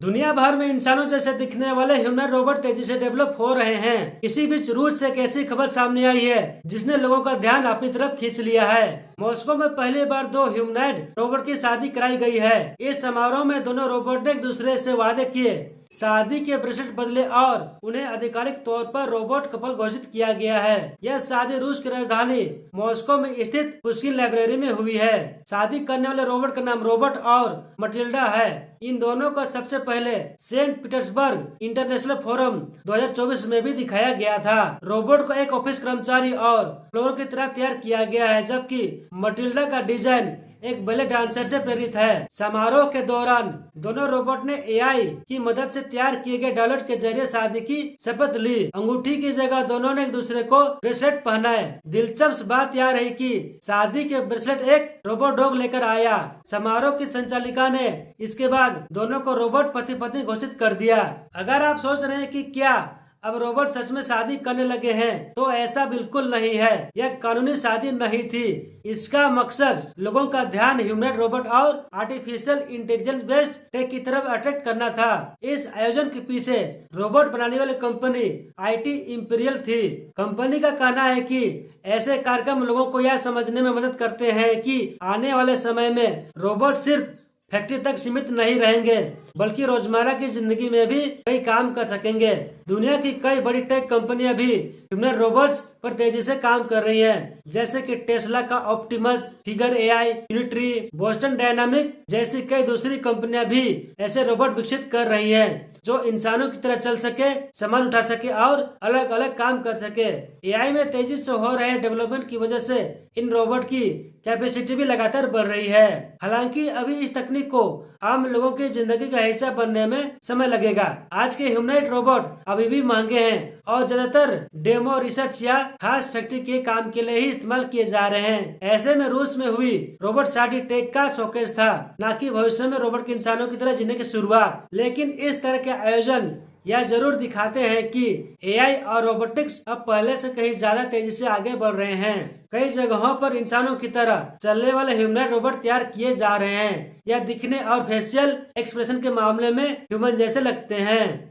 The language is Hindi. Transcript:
दुनिया भर में इंसानों जैसे दिखने वाले ह्यूमन रोबोट तेजी से डेवलप हो रहे हैं। इसी बीच रूस से एक ऐसी खबर सामने आई है जिसने लोगों का ध्यान अपनी तरफ खींच लिया है। मॉस्को में पहली बार दो ह्यूमनॉइड रोबोट की शादी कराई गई है। इस समारोह में दोनों रोबोट ने एक दूसरे से वादे किए, शादी के ब्रेसलेट बदले और उन्हें आधिकारिक तौर पर रोबोट कपल घोषित किया गया है। यह शादी रूस की राजधानी मॉस्को में स्थित पुश्किन लाइब्रेरी में हुई है। शादी करने वाले रोबोट का नाम रोबोट और मटिल्डा है। इन दोनों को सबसे पहले सेंट पीटर्सबर्ग इंटरनेशनल फोरम 2024 में भी दिखाया गया था। रोबोट को एक ऑफिस कर्मचारी और फ्लोर की तरह तैयार किया गया है, जबकि मटिल्डा का डिजाइन एक बैले डांसर से प्रेरित है। समारोह के दौरान दोनों रोबोट ने एआई की मदद से तैयार किए गए डॉलर के जरिए शादी की शपथ ली। अंगूठी की जगह दोनों ने एक दूसरे को ब्रेसलेट पहनाए। दिलचस्प बात यह रही कि शादी के ब्रेसलेट एक रोबोट डॉग लेकर आया। समारोह की संचालिका ने इसके बाद दोनों को रोबोट पति पत्नी घोषित कर दिया। अगर आप सोच रहे हैं कि क्या अब रोबोट सच में शादी करने लगे हैं, तो ऐसा बिल्कुल नहीं है। यह कानूनी शादी नहीं थी। इसका मकसद लोगों का ध्यान ह्यूमन रोबोट और आर्टिफिशियल इंटेलिजेंस बेस्ड टेक की तरफ अट्रैक्ट करना था। इस आयोजन के पीछे रोबोट बनाने वाली कंपनी आईटी इंपीरियल थी। कंपनी का कहना है कि ऐसे कार्यक्रम लोगों को यह समझने में मदद करते हैं कि आने वाले समय में रोबोट सिर्फ फैक्ट्री तक सीमित नहीं रहेंगे, बल्कि रोजमर्रा की जिंदगी में भी कई काम कर सकेंगे। दुनिया की कई बड़ी टेक कंपनियां भी ह्यूमन रोबोट्स पर तेजी से काम कर रही हैं, जैसे कि टेस्ला का Optimus, Figure AI, Unitree, Boston Dynamic जैसी कई दूसरी कंपनियां भी ऐसे रोबोट विकसित कर रही हैं जो इंसानों की तरह चल सके, सामान उठा सके और अलग अलग काम कर सके। एआई में तेजी से हो रहे डेवलपमेंट की वजह से इन रोबोट की कैपेसिटी भी लगातार बढ़ रही है। हालांकि अभी इस तकनीक को आम लोगों की जिंदगी का हिस्सा बनने में समय लगेगा। आज के ह्यूमनॉइड रोबोट अभी भी महंगे हैं और ज्यादातर डेमो, रिसर्च या खास फैक्ट्री के काम के लिए ही इस्तेमाल किए जा रहे हैं। ऐसे में रूस में हुई रोबोट शादी टेक का शोकेस था, न कि भविष्य में रोबोट के इंसानों की तरह जीने की शुरुआत। लेकिन इस तरह के आयोजन यह जरूर दिखाते हैं कि एआई और रोबोटिक्स अब पहले से कहीं ज्यादा तेजी से आगे बढ़ रहे हैं। कई जगहों पर इंसानों की तरह चलने वाले ह्यूमनॉइड रोबोट तैयार किए जा रहे हैं। यह दिखने और फेशियल एक्सप्रेशन के मामले में ह्यूमन जैसे लगते हैं।